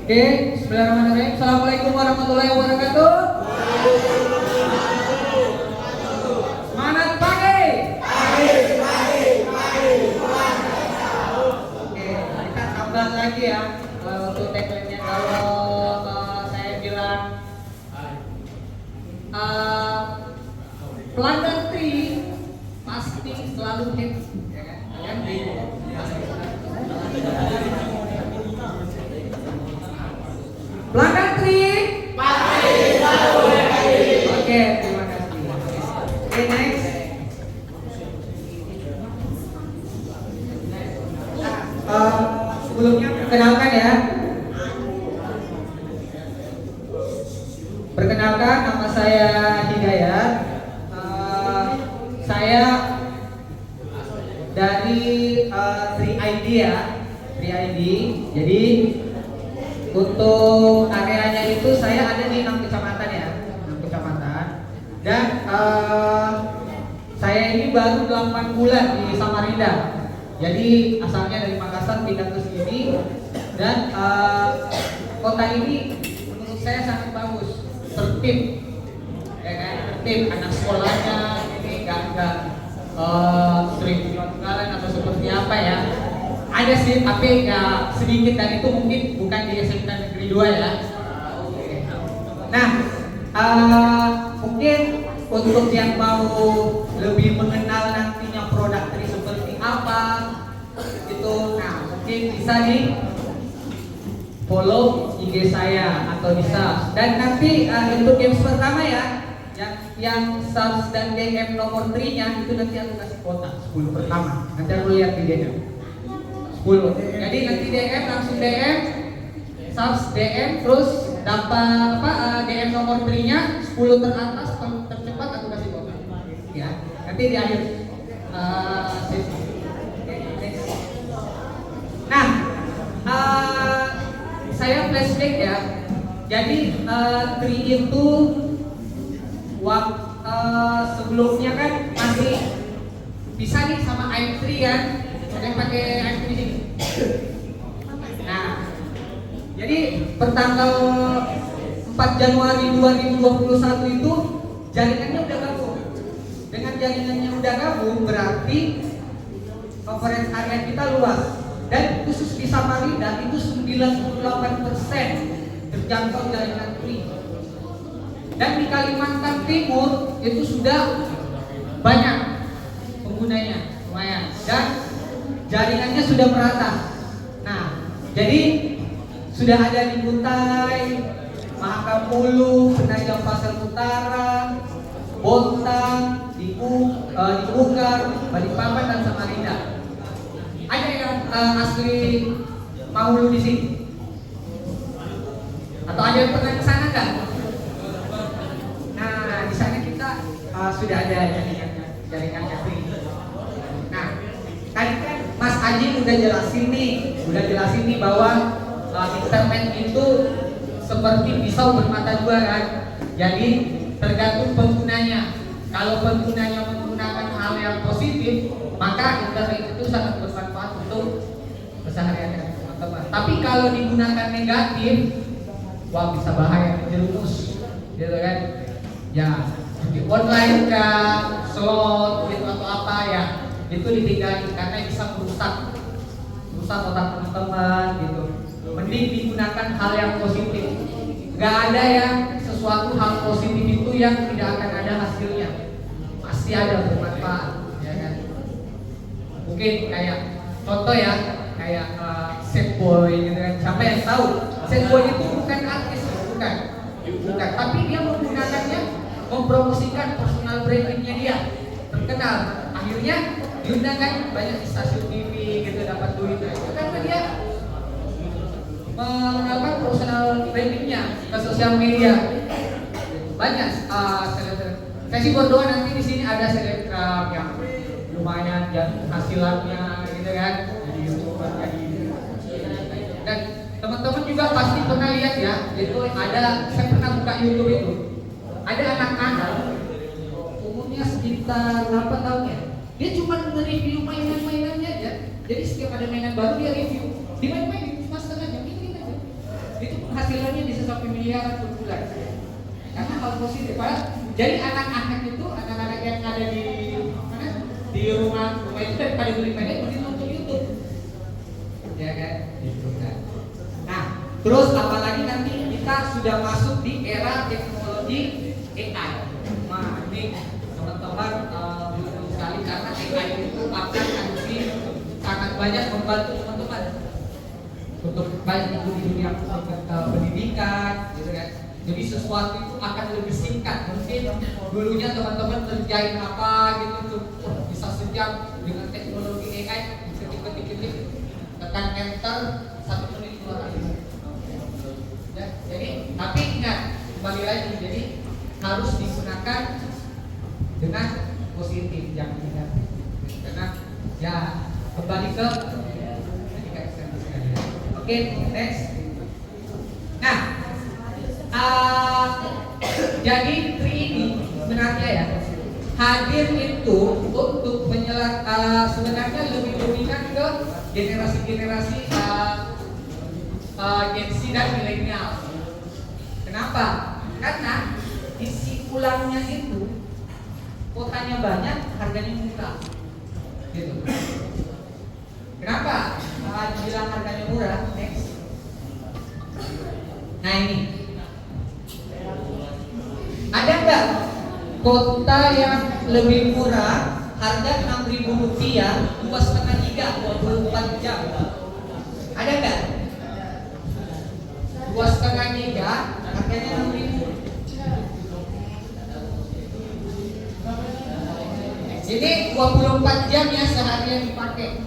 Oke, bismillahirrahmanirrahim. Assalamualaikum warahmatullahi wabarakatuh. Semangat pagi. Oke, kita tambah lagi ya untuk tagline-nya. Kalau saya bilang pelanggan tri pasti selalu happy, ya kan? Kalian pelanggan tri pasti selalu happy. Oke, terima kasih. Oke, next. Sebelumnya perkenalkan ya. Perkenalkan, nama saya Hidayat. Saya dari 3ID ya, 3ID. Jadi untuk areanya itu saya ada di 6 kecamatan ya, 6 kecamatan. Dan saya ini baru 8 bulan di Samarinda. Jadi asalnya dari Makassar pindah ke sini. Dan kota ini menurut saya sangat bagus, tertib, ya kan? Tertib, anak sekolahnya ini nggak sering jualan atau seperti apa ya. Ada sih, tapi ya sedikit, dan itu mungkin bukan di SMK Negeri 2 ya. Nah, mungkin untuk yang mau lebih mengenal nantinya produk ini seperti apa gitu, nah mungkin bisa nih follow IG saya atau bisa. Dan nanti untuk games pertama ya, yang subs dan DM nomor 3-nya itu nanti aku kasih kuota 10 pertama. Nanti aku lihat videonya 10. Jadi nanti DM, langsung DM, subs DM, terus dapat DM nomor 3-nya 10 teratas tercepat aku kasih kuota. Ya, nanti di akhir sesi. Nah, saya flashback ya. Jadi Tri itu sebelumnya kan masih bisa nih sama i3 kan, ada yang pakai i3 di sini. Nah, jadi pertanggal 4 Januari 2021 itu jaringannya udah gabung. Dengan jaringannya udah gabung berarti coverage area kita luas. Dan khusus di Samarinda itu 98% terjangkau jaringan Tri. Dan di Kalimantan Timur itu sudah banyak penggunanya, lumayan, dan jaringannya sudah merata. Nah, jadi sudah ada di Kutai, Mahakam-Hulu, Penajam Pasar Utara, Bontang, di Bukar, Balikpapan, dan Samarinda. Ada yang asli Mahulu di sini? Atau ada yang pernah ke sana nggak? Nah, di sana kita sudah ada jaringannya free. Nah, tadi kan Mas Aji udah jelasin nih bahwa internet itu seperti pisau bermata dua kan. Jadi tergantung penggunanya. Kalau penggunanya menggunakan hal yang positif, maka internet itu sangat bermanfaat untuk keseharian teman-teman. Tapi kalau digunakan negatif, wah bisa bahaya, menjerumus, gitu kan? Ya, di online kan, slot gitu atau apa ya, itu ditinggalin karena bisa merusak otak teman-teman gitu. Mending digunakan hal yang positif. Gak ada yang sesuatu hal positif itu yang tidak akan ada hasilnya. Pasti ada bermanfaat, ya kan? Mungkin kayak contoh ya, kayak Sad Boy gitu kan. Siapa yang tahu? Sad Boy itu bukan artis, bukan. Tapi dia menggunakannya mempromosikan personal brandingnya dia, terkenal. Akhirnya diundang kan banyak di stasiun TV gitu, dapat duit. Karena dia mengenalkan personal brandingnya ke sosial media. Banyak saya sih berdoa nanti di sini ada selebgram yang lumayan hasilannya gitu kan, jadi YouTuber dan teman-teman juga pasti pernah lihat ya, itu ada, saya pernah buka YouTube itu, ada anak-anak umurnya sekitar 8 tahun ya, dia cuma nge-review mainan-mainannya aja. Jadi setiap ada mainan baru dia review, dimain-mainin cuma setengah jam, ini aja. Itu penghasilannya bisa sampai miliaran per bulan. Karena hal positif. Jadi anak-anak itu, anak-anak yang ada di mana? Di rumah itu daripada beli pendek mending nonton YouTube. Ya kan? Nah, terus apalagi nanti kita sudah masuk di era teknologi AI. Nah, ini teman-teman betul sekali karena AI itu akan nanti sangat banyak membantu teman-teman untuk baik itu di dunia pendidikan, gitu kan. Jadi sesuatu itu akan lebih singkat. Mungkin dulunya teman-teman kerjain apa gitu tuh bisa sejam dengan teknologi AI ketik-ketik tekan enter 1 menit keluar lagi. Ya, jadi tapi ingat kembali lagi jadi harus digunakan dengan positif jangan negatif. Karena ya kembali ke oke, next. Nah, jadi Tri ini sebenarnya ya hadir itu untuk sebenarnya lebih dominan ke generasi-generasi Gen Z dan milenial. Kenapa? Karena isi ulangnya itu kuotanya banyak, harganya murah. Gitu. Kenapa? Bilang harganya murah. Next. Nah ini. Ada nggak kota yang lebih murah, harga Rp6.000, 2,5 giga, 24 jam? Ada nggak? 2,5 giga, harganya Rp6.000. Jadi 24 jam ya seharian dipakai.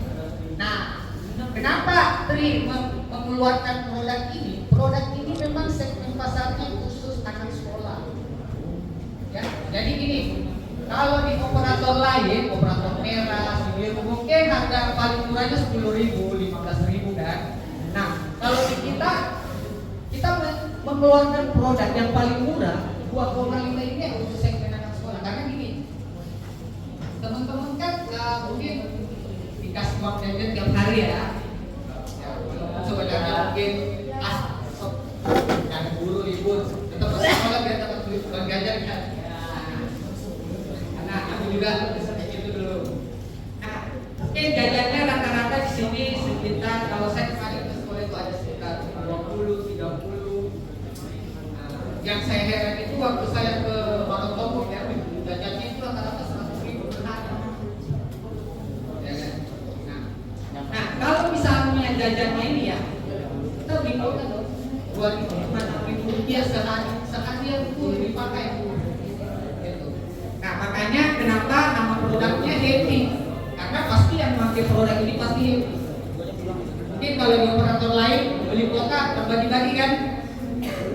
Nah, kenapa Tri mengeluarkan produk ini? Produk ini memang segmen pasarnya khusus anak sekolah. Ya, jadi gini, kalau di operator lain, operator merah, biru, mungkin harga paling murahnya 10.000, 15.000 kan. Nah, kalau di kita mengeluarkan produk yang paling murah 2,5 ini untuk segmen anak sekolah. Karena gini, teman-teman kan mungkin dikasih uang jajan tiap hari ya. Sebenarnya mungkin dan guru libur tetap sekolah biar dapat duit uang jajan kan. Nah, aku juga seperti itu dulu. Nah, mungkin jajannya rata-rata di sini sekitar kalau saya kemarin ke sekolah itu ada sekitar 20, 30. Yang saya heran itu waktu saya ke Warung Tombok ya, jajannya itu rata-rata 100.000 per hari. Ya kan? Nah, kalau misalnya jajannya ini ya, kita bingung kan dong, 2.000 rupiah seharian pun dipakai. Gitu. Nah, makanya kenapa nama produknya happy? Karena pasti yang pakai produk ini pasti happy. Mungkin kalau di operator lain beli kuota terbagi-bagi kan?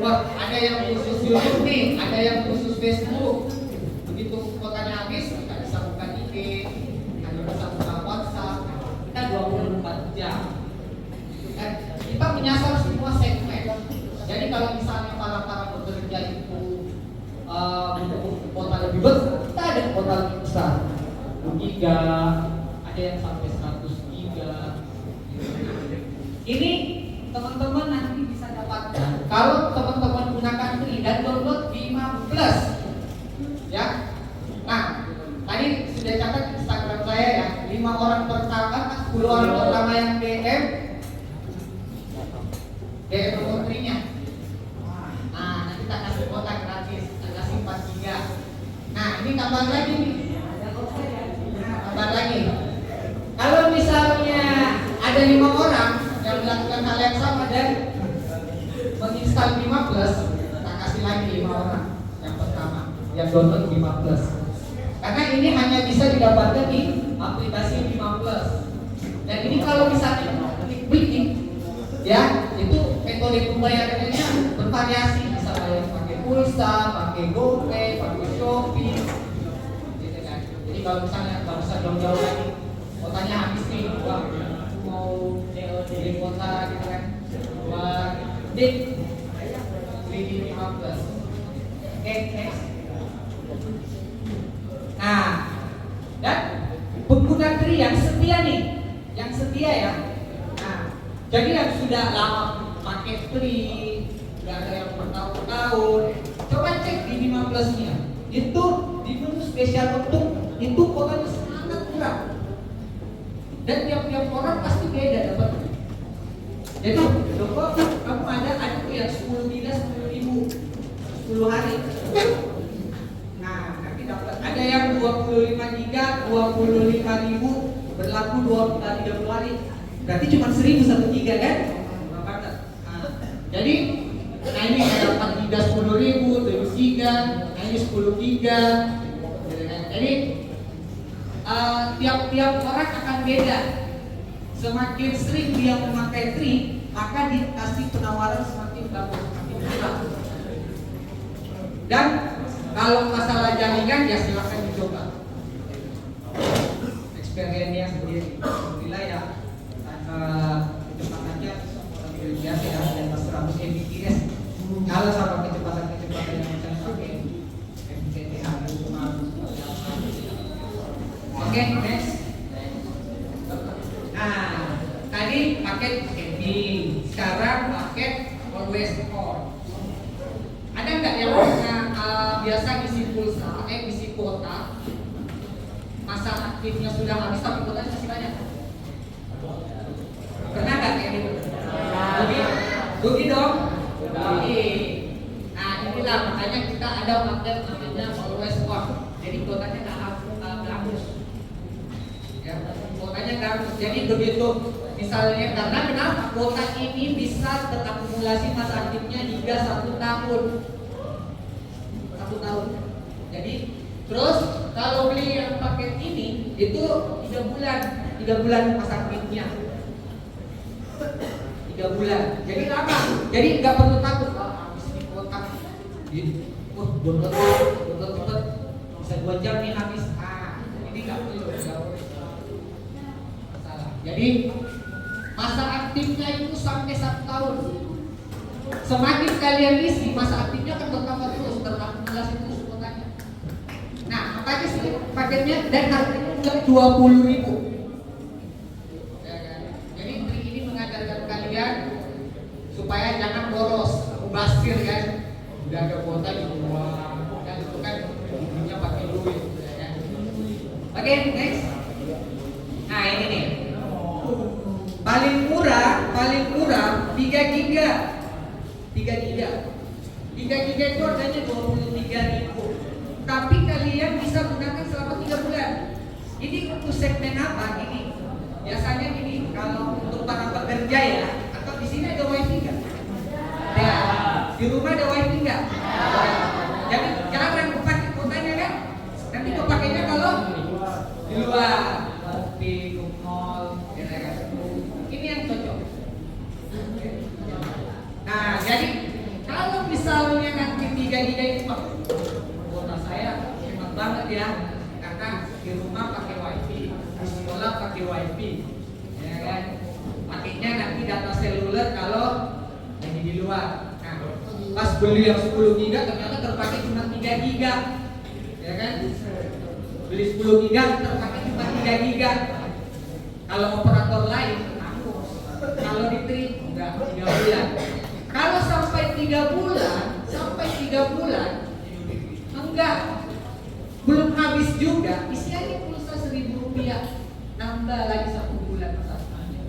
Wah, ada yang khusus YouTube nih, ada yang khusus Facebook. Begitu kuotanya habis, kita bisa buka IG, kita bisa buka WhatsApp. Kita 24 jam. Kita menyasar semua segmen. Jadi kalau misalnya para pekerja itu butuh kuota lebih besar, kita ada kuota lebih besar. 1 giga, ada yang sampai 100 giga. Ini teman-teman nanti bisa dapatkan kalau teman-teman gunakan Tri dan download Bima Plus. Ya. Nah, tadi sudah catat Instagram saya ya, 5 orang pertama, 10 orang pertama yang DM nomor Tri-nya. Nah, nanti kita kasih kuota gratis, kita kasih 4 giga. Nah, ini tambah lagi nih. Tambah lagi. Kalau misalnya ada 5 orang yang melakukan hal yang sama dan menginstal Bima Plus, kita kasih lagi 5 orang yang pertama yang download Bima Plus. Karena ini hanya bisa didapatkan di aplikasi Bima Plus. Dan ini kalau misalnya klik ya, itu metode pembayarannya bervariasi, bisa bayar pakai pulsa, pakai GoPay, pakai Shopee, gitu kan. Jadi kalau misalnya nggak usah jauh-jauh lagi, kuotanya habis nih, wah, aku mau beli kuota gitu kan, wah, beli di 15. Oke, next. Nah, dan pengguna Tri yang setia nih, yang setia ya. Nah, jadi yang sudah lama pakai Tri, nggak ada yang bertahun-tahun. Coba cek di 15-nya, itu di menu spesial untuk itu kuotanya sangat murah. Dan tiap-tiap orang pasti beda dapatnya. Jadi, Joko, kamu ada tuh yang 10 giga 10.000, 10 hari. Nah, nanti dapat. Ada yang 25 giga 25.000 berlaku 30 hari. Berarti cuma 1.000 1 giga kan? Murah banget. Nah, jadi, nah ini ada 4 giga 10.000, 7 giga, nah ini 10 giga. Jadi tiap-tiap orang akan beda. Semakin sering dia memakai tri, maka dikasih penawaran semakin bagus, semakin murah. Dan kalau masalah jaringan ya silakan dicoba. Experience-nya sendiri. Alhamdulillah ya, kecepatannya biasa ya, di atas 100 Mbps. Kalau sama kecepatan yang bisa pakai MCTA Oke, next. Nah, tadi paket MB, sekarang paket always on. Ada nggak yang biasa isi pulsa, isi kuota, masa aktifnya sudah habis tapi kuotanya masih banyak? Pernah nggak kayak gitu? Rugi dong. Nah, inilah makanya kita ada paket namanya always on. Jadi kuotanya nggak habis. Ya, kuotanya nggak habis. Jadi begitu misalnya, karena kenapa kuota ini bisa terakumulasi masa aktifnya hingga 1 tahun. 1 tahun. Jadi terus kalau beli yang paket ini itu 3 bulan masa aktifnya. 3 bulan. Jadi lama. Jadi nggak perlu takut habis ini kuota. Download bisa 2 jam nih habis. Ini nggak perlu. Masalah. Jadi masa aktifnya itu sampai 1 tahun. Semakin kalian isi, masa aktifnya akan bertambah terus, terakumulasi terus kuotanya. Nah, makanya sih paketnya dan harganya udah 20.000. Jadi trik ini mengajarkan kalian supaya jangan boros, mubazir kan. Udah ada kuota di bawah, dan itu kan punya pakai duit. Oke, next. Nah ini nih. Paling murah 3 giga. 3 giga. 3 giga itu harganya 23.000. Tapi kalian bisa gunakan selama 3 bulan. Ini untuk segmen apa? Ini biasanya gini, kalau untuk para pekerja ya, atau di sini ada wifi nggak? Ya, di rumah ada wifi nggak? Jadi jarang pakai kuotanya kan? Nanti mau pakainya kalau di luar, di mall, ya kan? Ini yang cocok. Nah, jadi kalau misalnya nanti 3 giga itu kuota saya hemat banget ya, karena di rumah pakai wifi, di sekolah pakai wifi, ya kan? Pakainya nanti data seluler kalau lagi di luar. Nah, pas beli yang 10 giga ternyata terpakai cuma 3 giga, ya kan? Beli 10 giga terpakai cuma 3 giga. Kalau operator lain tanggung. Kalau di tri enggak 3 bulan. Kalau sampai 3 bulan enggak, belum habis juga, isi aja pulsa Rp1.000, nambah lagi 1 bulan masalahnya.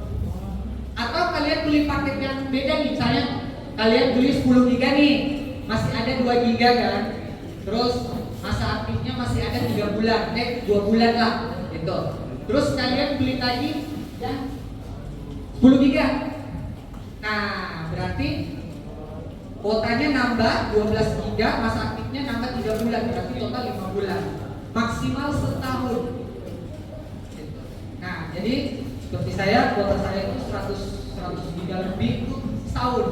Atau kalian beli paket yang beda nih, misalnya kalian beli 10 giga nih, masih ada 2 giga kan, terus masa aktifnya masih ada 3 bulan, 2 bulan lah gitu. Terus kalian beli lagi yang 10 giga. Nah, berarti kuotanya nambah 12 giga, masa aktifnya nambah 3 bulan, berarti total 5 bulan. Maksimal setahun. Nah, jadi seperti saya, kuota saya itu 100 giga lebih itu setahun.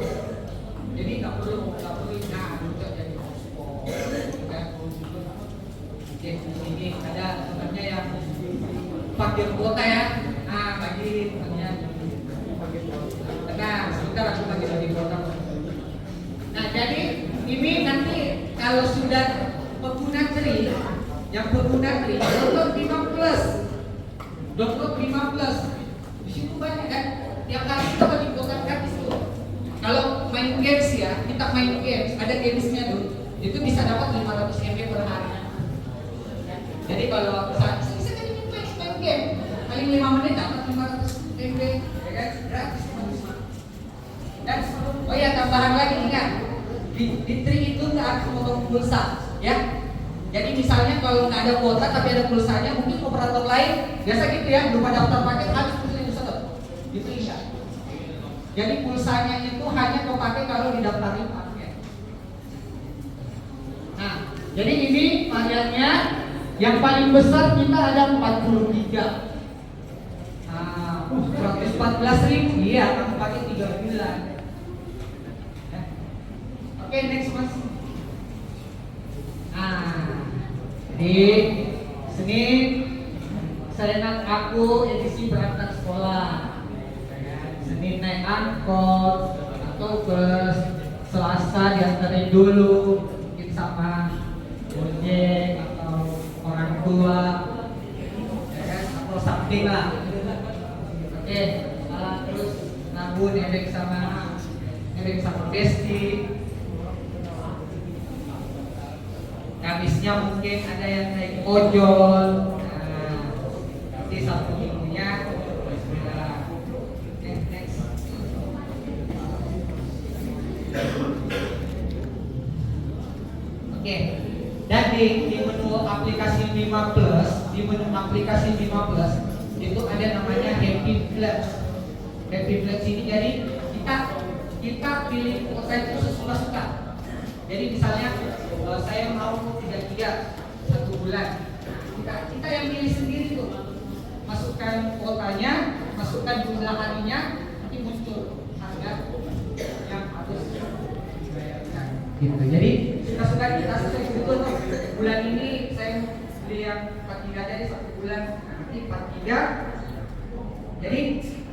Jadi nggak perlu nah jadi hotspot. Oke, ini ada temannya yang pakai kuota ya. Nah, bagi temannya pakai kuota. Nah, sebentar aku bagi kuota. Nah, jadi ini nanti kalau sudah pengguna tri, yang pengguna tri download 5 plus. Di situ banyak kan, tiap kali kita bagi kuota gratis tuh. Kalau main games ya, kita main games, ada gamesnya tuh, itu bisa dapat 500 MB per hari. Jadi kalau misalnya bisa kan main game, paling 5 menit dapat 500 MB, ya kan? Gratis. Dan oh ya, tambahan lagi ingat, di Tri itu nggak akan potong pulsa, ya. Jadi misalnya kalau nggak ada kuota tapi ada pulsanya, mungkin operator lain biasa gitu ya, lupa daftar paket habis pulsanya bisa tuh, gitu enggak. Jadi pulsanya itu hanya kepake kalau didaftarin paket. Nah, jadi ini variannya yang paling besar kita ada 40 giga. 114.000, iya, kamu pakai 3 bulan. Oke, next mas. Nah, jadi Senin Serenang aku edisi berangkat sekolah. Senin naik angkot atau bus, Selasa diantarin dulu mungkin sama ojek atau orang tua, ya kan, atau something lah. Oke, terus nabung nebeng sama Besti. Habisnya mungkin ada yang naik ojol. Nah, nanti satu minggunya next. Oke. Dan di menu aplikasi 5 Plus, itu ada namanya Happy Pledge. Happy Pledge ini jadi kita pilih kuota itu sesuka-suka. Jadi misalnya saya mau 3 giga 1 bulan. Kita yang pilih sendiri tuh. Masukkan kuotanya, masukkan jumlah harinya, nanti muncul harga yang harus dibayarkan. Gitu. Jadi suka-suka kita sesuai betul tuh. Bulan ini saya beli yang 4 giga jadi 1 bulan. Nah, nanti 4 giga. Jadi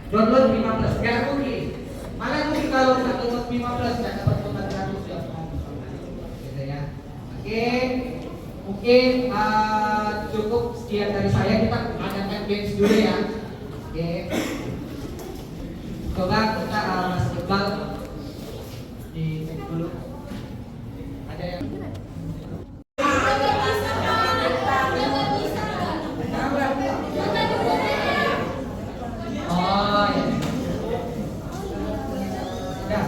download 5 Plus gak rugi. Malah rugi kalau nggak download 5 Plus nggak dapat kuota gratis ya. Oke, mungkin cukup sekian dari saya. Kita adakan games dulu ya. Oke, coba kita Mas Iqbal dicek dulu. Ada yang oh ya. Ya.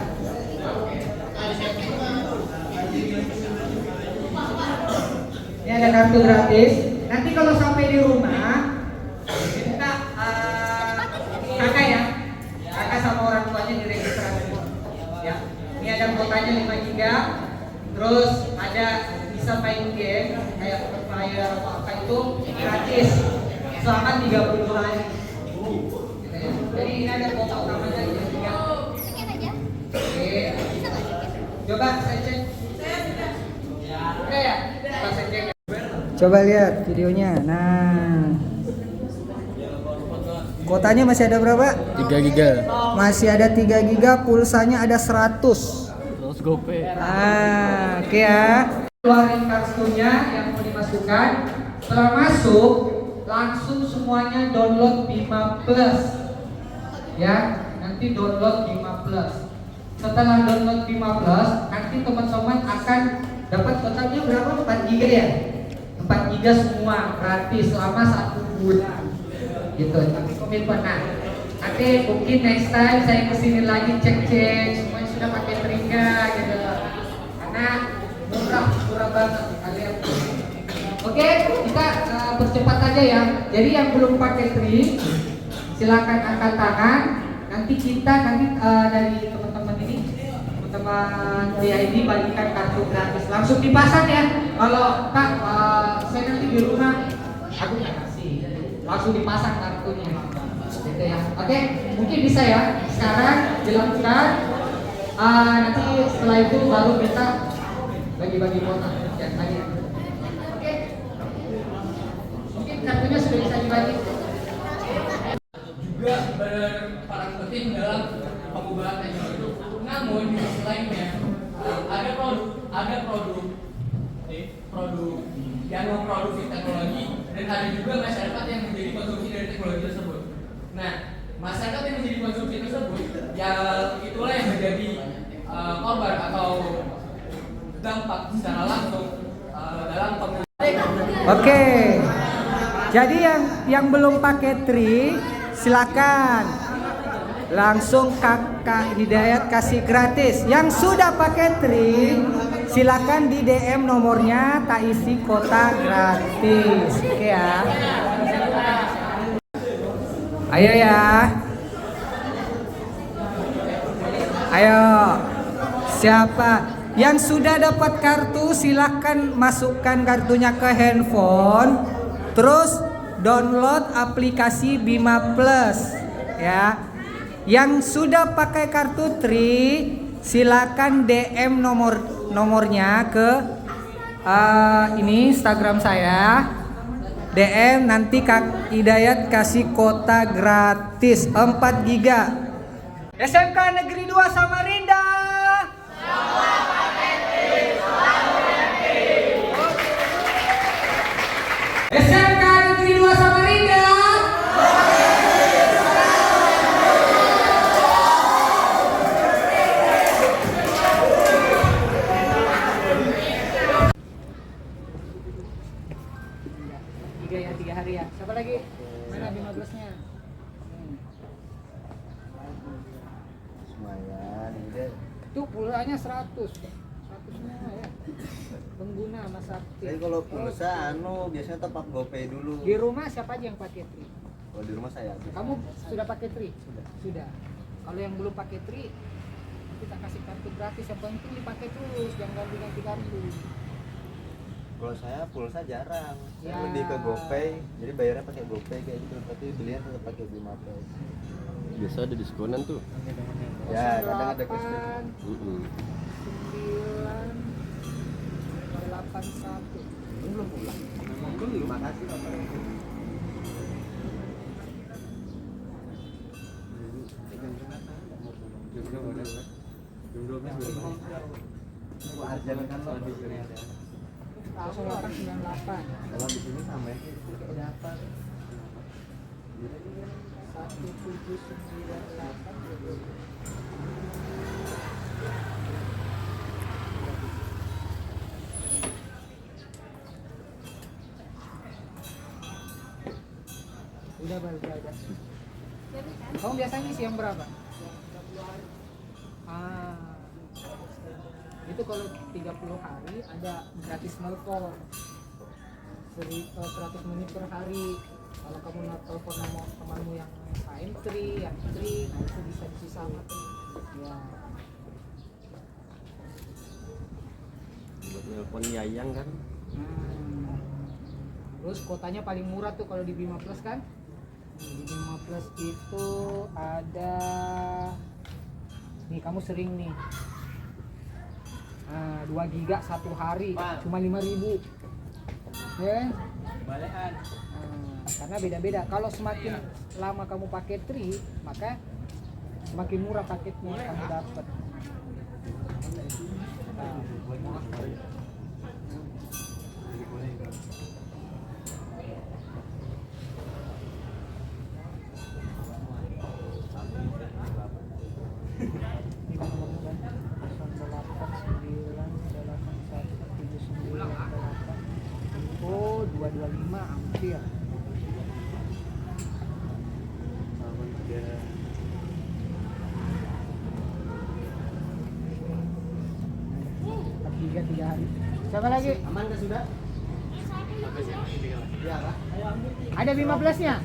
Ini ada kartu gratis. Nanti kalau sampai di rumah, kita kakak sama orang tuanya diregistrasi. Ya, ini ada kuotanya 5 giga. Terus ada bisa main game kayak Free Fire atau apa itu gratis selama 30 hari. Jadi ini ada kuota utamanya 5 giga. Oke. Coba saya cek. Oke ya, coba saya cek. Coba lihat videonya. Nah, kuotanya masih ada berapa? 3 giga. Masih ada 3 giga, pulsanya ada 100. Terus GoPay. Oke ya. Keluarin kartunya yang mau dimasukkan. Setelah masuk, langsung semuanya download Bima Plus. Ya, nanti download Bima Plus. Setelah download Bima Plus, nanti teman-teman akan dapat totalnya berapa? 4 giga ya? 4 giga semua gratis selama 1 bulan. Gitu, tapi komitmen. Nah, nanti mungkin next time saya kesini lagi cek-cek semuanya sudah pakai Tringa gitu. Karena murah banget kalian. Oke, kita percepat aja ya. Jadi yang belum pakai Tri, silakan angkat tangan. Nanti dari teman-teman ini, teman-teman DID bagikan kartu gratis. Langsung dipasang ya. Kalau Pak, saya nanti di rumah, aku nggak kasih. Langsung dipasang kartunya. Gitu ya. Oke, mungkin bisa ya. Sekarang dilakukan. Nanti setelah itu baru kita bagi-bagi kuota. Ya, lagi. Oke. Mungkin kartunya sudah bisa dibagi. Juga berperan penting dalam pengubahan teknologi. Namun di sisi lainnya ada produk yang memproduksi teknologi dan ada juga masyarakat yang menjadi konsumsi dari teknologi tersebut. Nah, masyarakat yang menjadi konsumsi tersebut ya itulah yang menjadi kabar atau dampak secara langsung dalam penggunaan. Oke. Jadi yang belum pakai tri silakan langsung Kakak Hidayat kasih gratis. Yang sudah pakai tri silakan di DM nomornya, tak isi kota gratis. Oke ya. Ayo ya. Ayo. Siapa yang sudah dapat kartu silakan masukkan kartunya ke handphone. Terus download aplikasi Bima Plus ya. Yang sudah pakai kartu Tri silakan DM nomornya ke ini Instagram saya. DM nanti Kak Hidayat kasih kota gratis 4 GB. SMK Negeri 2 Samarinda. SMK Negeri 2 Samarinda. Tiga hari ya. Siapa lagi? Mana 15-nya? Lumayan, ini Itu pulsanya 100 semua ya. Pengguna Mas Aktif. jadi kalau pulsa biasanya top up GoPay dulu. Di rumah siapa aja yang pakai Tri? Kalau di rumah saya habis. Kamu sudah pakai Tri? Sudah. Kalau yang belum pakai Tri, kita kasih kartu gratis. Yang penting dipakai terus, jangan ganti-ganti kartu. Kalau saya pulsa jarang. Saya Ya. lebih ke GoPay. Jadi bayarnya pakai GoPay kayak gitu, tapi belinya tetap pakai Bima Plus. Biasa ada diskonan tuh. Ya, kadang ada 9 cashback. 81. Belum pulang. Terima kasih Bapak. Arjan kan lo di sini ada. 0898. Kalau di sini sama ya. 1798. Udah balik aja. Kamu biasanya isi yang berapa? Itu kalau 30 hari ada gratis nelpon 100 menit per hari. Kalau kamu telepon sama temanmu yang lain yang tri, nah itu bisa diisi sama ya. Buat nelpon Yayang kan. Terus kotanya paling murah tuh kalau di Bima Plus kan. Di Bima Plus itu ada nih, kamu sering nih 2 giga 1 hari cuma 5.000 ya. Balekan. Karena beda-beda. Kalau semakin lama kamu pakai Tri, maka semakin murah paketnya kamu dapat. Oh, 225 hampir. Tiga hari. Siapa lagi? Aman kan sudah? Ya, Pak. Ada Bima Plusnya?